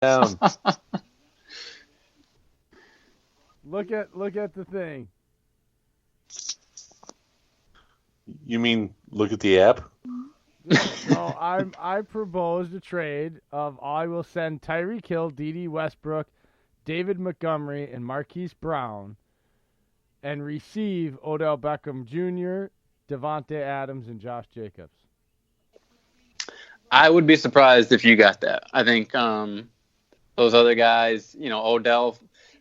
down. Look at the thing. You mean look at the app? So I proposed a trade of I will send Tyreek Hill, D.D. Westbrook, David Montgomery, and Marquise Brown, and receive Odell Beckham Jr., Devontae Adams, and Josh Jacobs. I would be surprised if you got that. I think those other guys, Odell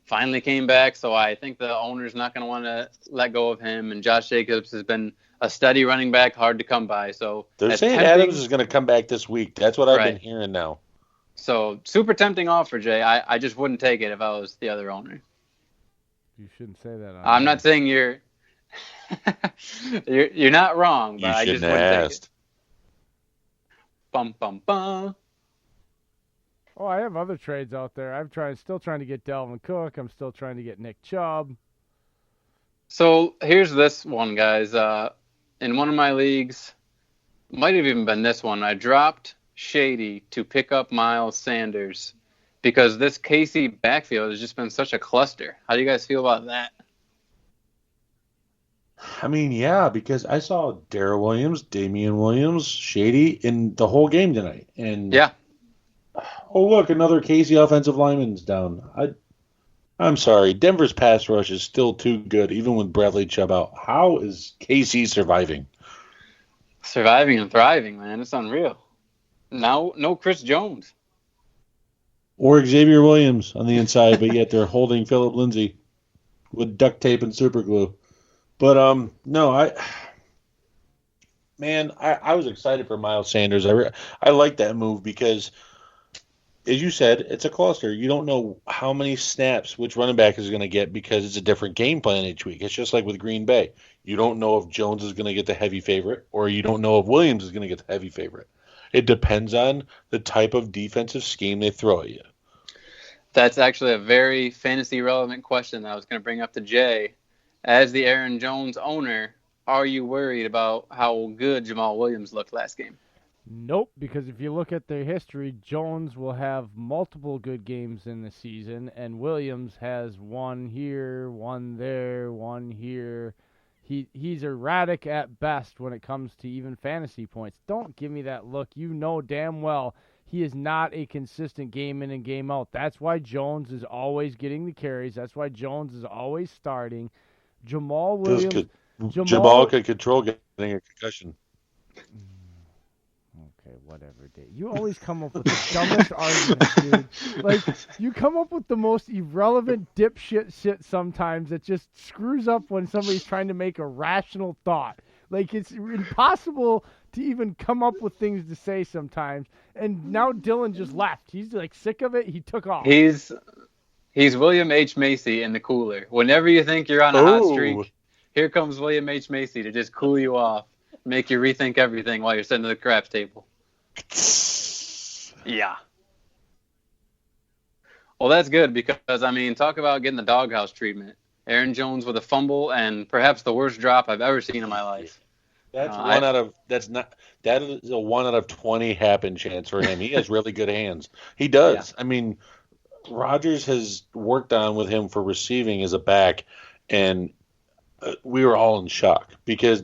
finally came back, so I think the owner's not going to want to let go of him. And Josh Jacobs has been a steady running back, hard to come by. So They're as saying Adams tempting, is going to come back this week. That's what I've been right? hearing now. So super tempting offer, Jay. I just wouldn't take it if I was the other owner. You shouldn't say that on I'm air. not saying you're not wrong, but You I shouldn't just have wouldn't take it. asked. Bum bum bum. Oh, I have other trades out there. Still trying to get Dalvin Cook. I'm still trying to get Nick Chubb. So here's this one, guys. In one of my leagues, might have even been this one, I dropped Shady to pick up Miles Sanders because this KC backfield has just been such a cluster. How do you guys feel about that? I mean, yeah, because I saw Darrell Williams, Damian Williams, Shady in the whole game tonight. And, Yeah, oh, look, another Casey offensive lineman's down. I'm sorry. Denver's pass rush is still too good, even with Bradley Chubb out. How is KC surviving? surviving and thriving, man. It's unreal. Now, no Chris Jones. Or Xavier Williams on the inside, but yet they're holding Philip Lindsay with duct tape and super glue. But no, I was excited for Miles Sanders. I like that move because, as you said, it's a cluster. You don't know how many snaps which running back is going to get because it's a different game plan each week. It's just like with Green Bay. You don't know if Jones is going to get the heavy favorite, or you don't know if Williams is going to get the heavy favorite. It depends on the type of defensive scheme they throw at you. That's actually a very fantasy relevant question that I was going to bring up to Jay. As the Aaron Jones owner, are you worried about how good Jamal Williams looked last game? Nope, because if you look at their history, Jones will have multiple good games in the season, and Williams has one here, one there, one here. He's erratic at best when it comes to even fantasy points. Don't give me that look. You know damn well he is not a consistent game in and game out. That's why Jones is always getting the carries. That's why Jones is always starting. Jamal Because Williams, Jamal Jamal could control getting a concussion. Okay, whatever, Dave. You always come up with the dumbest arguments, dude. Like, you come up with the most irrelevant dipshit shit sometimes that just screws up when somebody's trying to make a rational thought. Like, it's impossible to even come up with things to say sometimes. And now Dillon just left. He's, like, sick of it. He took off. He's William H. Macy in the cooler. Whenever you think you're on a hot Oh, streak, here comes William H. Macy to just cool you off, make you rethink everything while you're sitting at the craps table. Yeah. Well, that's good because, I mean, talk about getting the doghouse treatment. Aaron Jones with a fumble and perhaps the worst drop I've ever seen in my life. that's Uh, one I, out of that's not that is a 1 out of 20 happen chance for him. He has really good hands. He yeah. does. I mean, Rodgers has worked on with him for receiving as a back, and we were all in shock because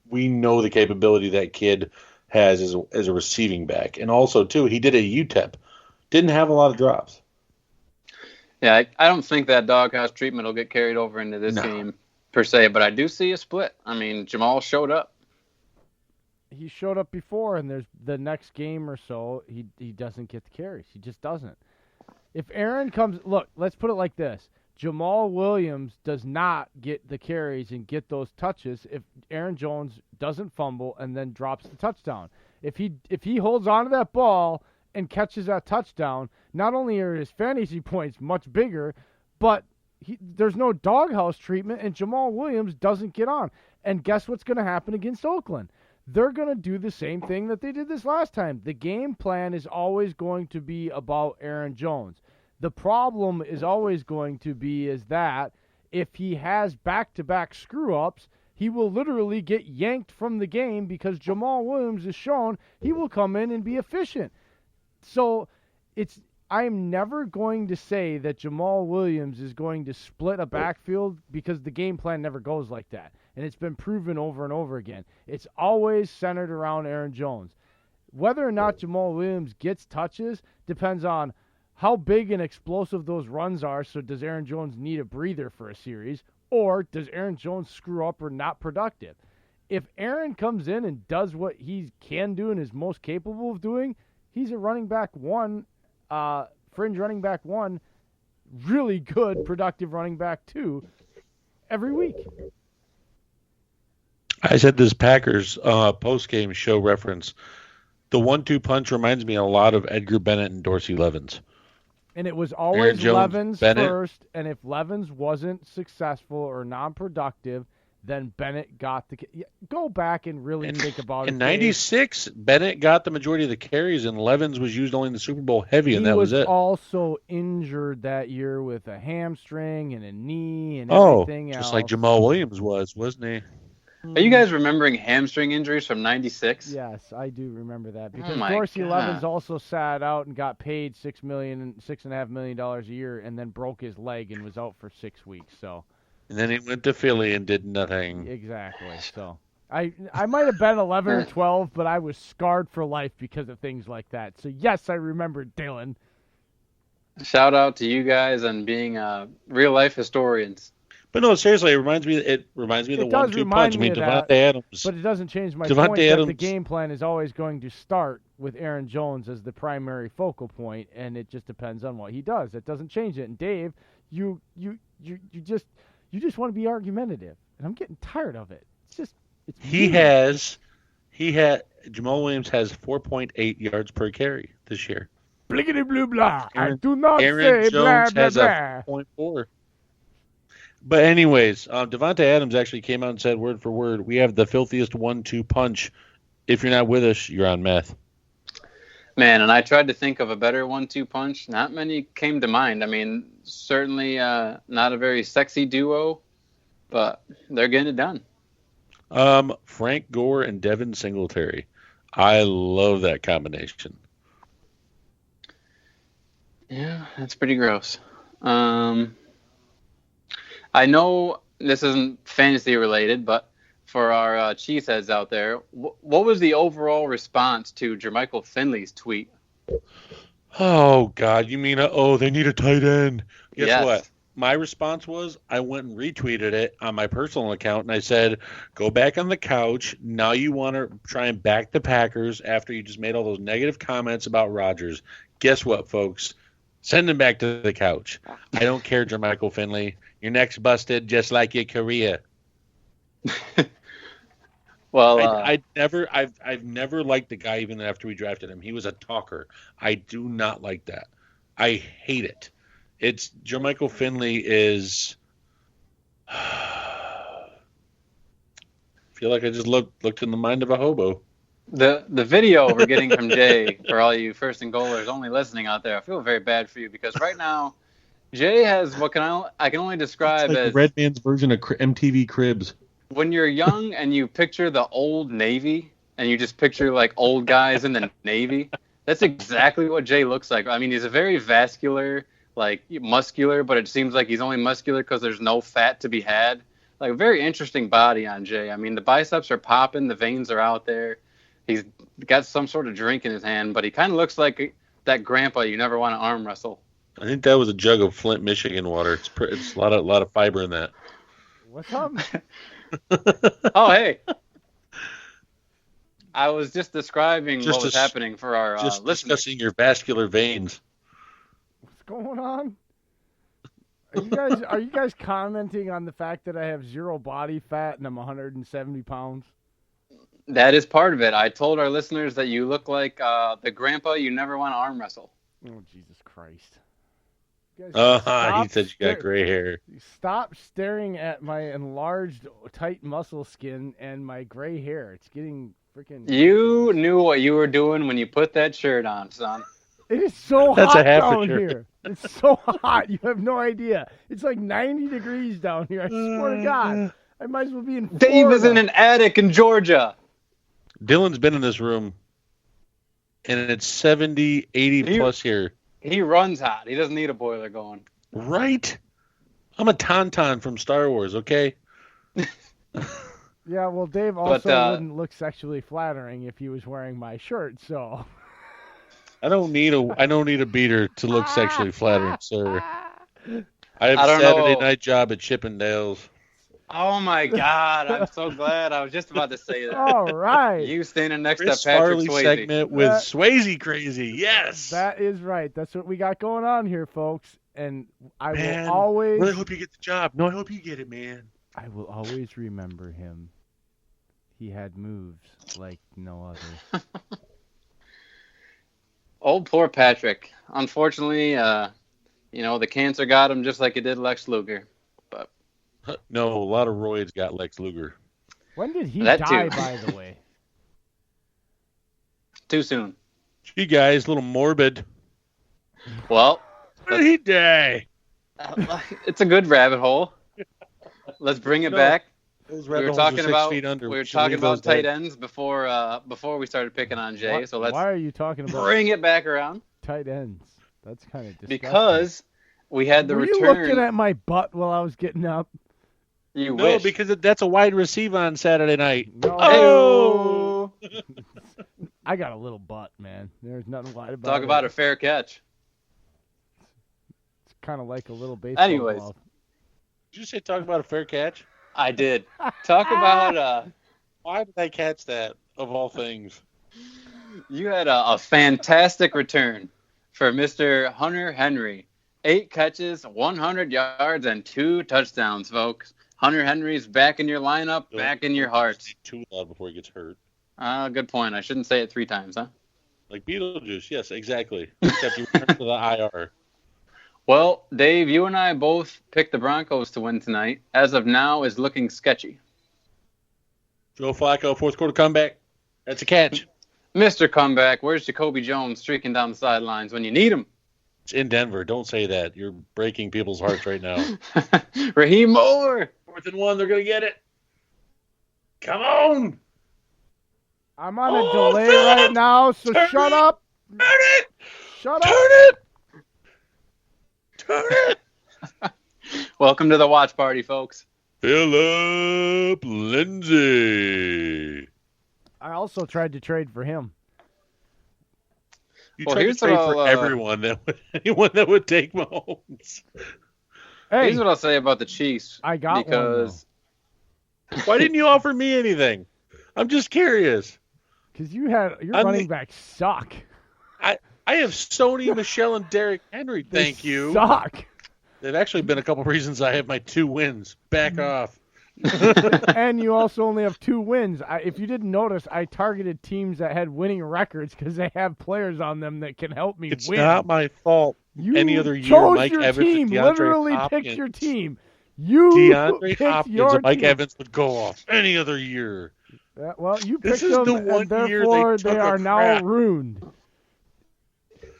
we know the capability that kid has as a receiving back, and also too he did a UTEP, didn't have a lot of drops. Yeah, I don't think that doghouse treatment will get carried over into this No. game per se, but I do see a split. I mean, Jamal showed up. He showed up before, and there's the next game or so, he doesn't get the carries. He just doesn't. If Aaron comes, look, let's put it like this. Jamal Williams does not get the carries and get those touches if Aaron Jones doesn't fumble and then drops the touchdown. If he holds on to that ball and catches that touchdown, not only are his fantasy points much bigger, but there's no doghouse treatment and Jamal Williams doesn't get on. And guess what's going to happen against Oakland? They're going to do the same thing that they did this last time. The game plan is always going to be about Aaron Jones. The problem is always going to be is that if he has back-to-back screw-ups, he will literally get yanked from the game because Jamal Williams has shown he will come in and be efficient. So I'm never going to say that Jamal Williams is going to split a backfield because the game plan never goes like that. And it's been proven over and over again. It's always centered around Aaron Jones. Whether or not Jamal Williams gets touches depends on how big and explosive those runs are. So does Aaron Jones need a breather for a series? Or does Aaron Jones screw up or not productive? If Aaron comes in and does what he can do and is most capable of doing, he's a running back one, fringe running back one, really good, productive running back two every week. I said this Packers post-game show reference. The 1-2 punch reminds me a lot of Edgar Bennett and Dorsey Levens. And it was always Jones, Levens Bennett. first, and if Levens wasn't successful or non-productive, then Bennett got the – go back and really think about it. In 96, Bennett got the majority of the carries, and Levens was used only in the Super Bowl heavy, and that was it. He was also injured that year with a hamstring and a knee and everything else. Just like Jamal Williams was, wasn't he? Are you guys remembering hamstring injuries from 96? Yes, I do remember that because my Dorsey God. Levens also sat out and got paid $6.5 million a year, and then broke his leg and was out for 6 weeks. So, and then he went to Philly and did nothing. Exactly. So, I might have been 11 or 12, but I was scarred for life because of things like that. So yes, I remember Dillon. Shout out to you guys on being real life historians. But no, seriously, it reminds me of the 1-2 punch. I mean, Devontae Adams. But it doesn't change my Devontae point Adams, that the game plan is always going to start with Aaron Jones as the primary focal point, and it just depends on what he does. It doesn't change it. And Dave, you just want to be argumentative, and I'm getting tired of it. Jamal Williams has 4.8 yards per carry this year. Bliggity blue blah. I do not Aaron say Jones blah has blah a 0.4. But anyways, Devontae Adams actually came out and said word for word, we have the filthiest 1-2 punch. If you're not with us, you're on meth. Man, and I tried to think of a better 1-2 punch. Not many came to mind. I mean, certainly not a very sexy duo, but they're getting it done. Frank Gore and Devin Singletary. I love that combination. Yeah, that's pretty gross. I know this isn't fantasy related, but for our cheeseheads out there, what was the overall response to Jermichael Finley's tweet? Oh, God. You mean, they need a tight end. Guess what? My response was I went and retweeted it on my personal account, and I said, go back on the couch. Now you want to try and back the Packers after you just made all those negative comments about Rodgers. Guess what, folks? Send him back to the couch. I don't care, Jermichael Finley. Your neck's busted just like your career. Well, I've never liked the guy even after we drafted him. He was a talker. I do not like that. I hate it. It's Jermichael Finley is. I feel like I just looked in the mind of a hobo. The video we're getting from Jay, for all you first and goalers only listening out there, I feel very bad for you because right now Jay has what I can only describe like as the Red Man's version of MTV Cribs. When you're young and you picture the old Navy and you just picture like old guys in the Navy, that's exactly what Jay looks like. I mean, he's a very vascular, like muscular, but it seems like he's only muscular because there's no fat to be had. Like a very interesting body on Jay. I mean, the biceps are popping, the veins are out there. He's got some sort of drink in his hand, but he kind of looks like that grandpa you never want to arm wrestle. I think that was a jug of Flint, Michigan water. It's a lot of fiber in that. What's up? Oh, hey. I was just describing what was happening for our just listeners. Discussing your vascular veins. What's going on? Are you guys commenting on the fact that I have 0 body fat and I'm 170 pounds? That is part of it. I told our listeners that you look like the grandpa you never want to arm wrestle. Oh, Jesus Christ. He said you got gray hair. Stop staring at my enlarged, tight muscle skin and my gray hair. It's getting freaking... You knew what you were doing when you put that shirt on, son. It is so hot down here. It's so hot. You have no idea. It's like 90 degrees down here. I swear to God. I might as well be in Florida. Dave is in an attic in Georgia. Dylan's been in this room, and it's 70, 80 plus here. He runs hot. He doesn't need a boiler going. Right? I'm a Tauntaun from Star Wars, okay? Yeah, well, Dave also wouldn't look sexually flattering if he was wearing my shirt, so. I don't need a beater to look sexually flattering, sir. I have I a don't Saturday know. night job at Chippendales. Oh my God! I'm so glad. I was just about to say that. All right. You standing next Chris to Patrick Farley Swayze. segment with Swayze Crazy. Yes. That is right. That's what we got going on here, folks. And I Man, will always. really hope you get the job. No, I hope you get it, man. I will always remember him. He had moves like no other. Oh, poor Patrick. Unfortunately, the cancer got him just like it did Lex Luger. But No, a lot of roids got Lex Luger. When did he That die, too. by the way? Too soon. Gee, guys, a little morbid. Well, When did he die? it's a good rabbit hole. Let's bring it back. Those We were rabbit holes are talking 6 about feet under. we were should talking leave those about tight dead. ends before we started picking on Jay. Why, So let's why are you talking about bring it back around tight ends? That's kind of disgusting. because we had the Were return. you looking at my butt while I was getting up? You No, wish. because that's a wide receiver on Saturday night. No. Oh! I got a little butt, man. There's nothing wide about it. Talk about a fair catch. It's kind of like a little baseball Anyways. glove. Did you say talk about a fair catch? I did. Talk about Why did I catch that, of all things? you had a fantastic return for Mr. Hunter Henry. 8 catches, 100 yards, and 2 touchdowns, folks. Hunter Henry's back in your lineup, back in your heart. Too loud before he gets hurt. Good point. I shouldn't say it 3 times, huh? Like Beetlejuice, yes, exactly. Except you went to the IR. Well, Dave, you and I both picked the Broncos to win tonight. As of now, is looking sketchy. Joe Flacco, fourth quarter comeback. That's a catch. Mr. Comeback, where's Jacoby Jones streaking down the sidelines when you need him? It's in Denver. Don't say that. You're breaking people's hearts right now. Raheem Moore. 4th and 1, they're going to get it. Come on. I'm on a delay right now, so shut up. Turn it. Shut Turn up. it. Turn it. Welcome to the watch party, folks. Philip Lindsay. I also tried to trade for him. You Well, tried to here's trade what for I'll, everyone anyone that would take Mahomes. Hey, Here's what I'll say about the Chiefs. I got because Why didn't you offer me anything? I'm just curious. because your I'm running the- backs suck. I have Sony, Michelle, and Derrick Henry. They Thank you. Suck. There've actually been a couple reasons I have my 2 wins. Back off. And you also only have 2 wins. If you didn't notice, I targeted teams that had winning records because they have players on them that can help me It's win. not my fault. You Any other year, chose Mike your Evans team. and DeAndre Literally Hopkins. picked your team. You DeAndre picked Hopkins your and Mike team. Evans would go off any other year. Well, you picked This is them, the one and year therefore they they took a are now crap. ruined.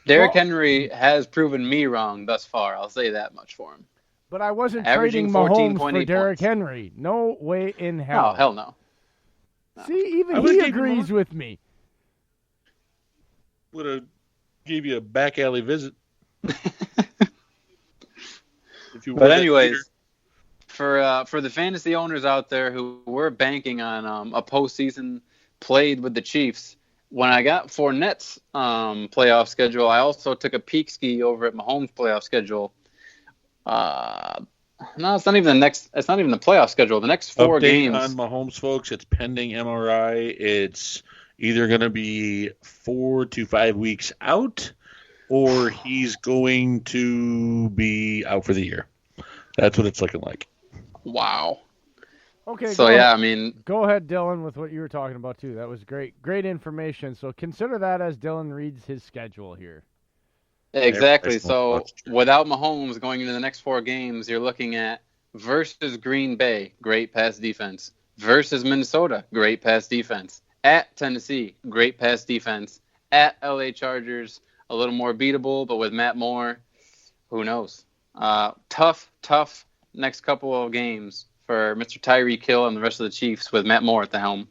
Derrick Well- Henry has proven me wrong thus far. I'll say that much for him. But I wasn't Averaging trading Mahomes 14.8 for Derrick points. Henry. No way in hell. Oh, hell no. See, even I was he taking agrees Mahomes. with me. Would have gave you a back alley visit. If you were But that anyways, for the fantasy owners out there who were banking on a postseason played with the Chiefs, when I got Fournette's playoff schedule, I also took a peek ski over at Mahomes' playoff schedule. No, it's not even the next. It's not even the playoff schedule. The next 4 update games. on Mahomes, folks. It's pending MRI. It's either going to be 4 to 5 weeks out, or he's going to be out for the year. That's what it's looking like. Wow. Okay, So go yeah, ahead. I mean, Go ahead, Dylan, with what you were talking about, too. That was great. Great information. So consider that as Dylan reads his schedule here. exactly. Everybody's So watched. without Mahomes going into the next 4 games, you're looking at versus Green Bay, great pass defense. Versus Minnesota, great pass defense. At Tennessee, great pass defense. At LA Chargers, a little more beatable, but with Matt Moore, who knows? Tough next couple of games for Mr. Tyreek Hill and the rest of the Chiefs with Matt Moore at the helm.